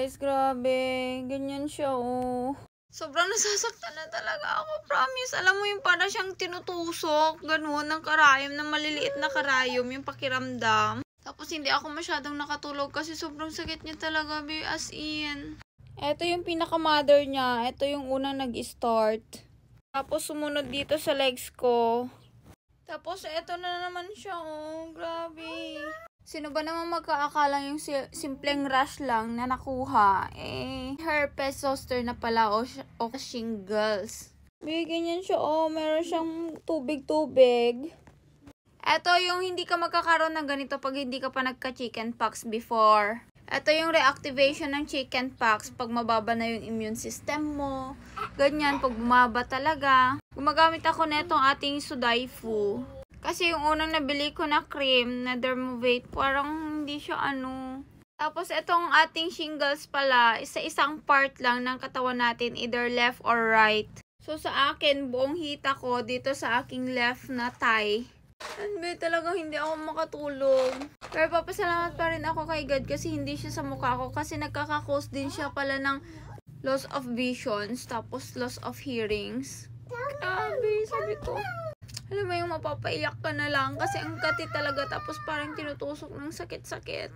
guys, grabe. Ganyan siya, oh. Sobrang nasasaktan na talaga ako, promise. Alam mo yung para siyang tinutusok, ganun, ng karayom, ng maliliit na karayom, yung pakiramdam. Tapos hindi ako masyadong nakatulog kasi sobrang sakit niya talaga, be, as in. Ito yung pinaka-mother niya. Ito yung unang nag-start. Tapos sumunod dito sa legs ko. Tapos ito na naman siya, oh. Grabe. Sino ba naman magkaakala yung simpleng rash lang na nakuha? Herpes zoster na pala o shingles. Bigyan yan siya, oh. Meron siyang tubig-tubig. Ito yung hindi ka magkakaroon ng ganito pag hindi ka pa nagka-chickenpox before. Ito yung reactivation ng chickenpox pag mababa na yung immune system mo. Ganyan, pag bumaba talaga. Gumagamit ako netong ating Sudaifu. Kasi yung unang nabili ko na cream na Dermovate, parang hindi siya ano. Tapos itong ating shingles pala, isa-isang part lang ng katawan natin, either left or right. So sa akin, buong hita ko dito sa aking left na thigh. Anbe, talagang hindi ako makatulog. Pero papasalamat pa rin ako kay God kasi hindi siya sa mukha ko. Kasi nagkaka-cause din siya pala ng loss of visions, tapos loss of hearings. Grabe, sabi ko. Alam mo yung mapapaiyak ka na lang kasi ang kati talaga tapos parang tinutusok ng sakit-sakit.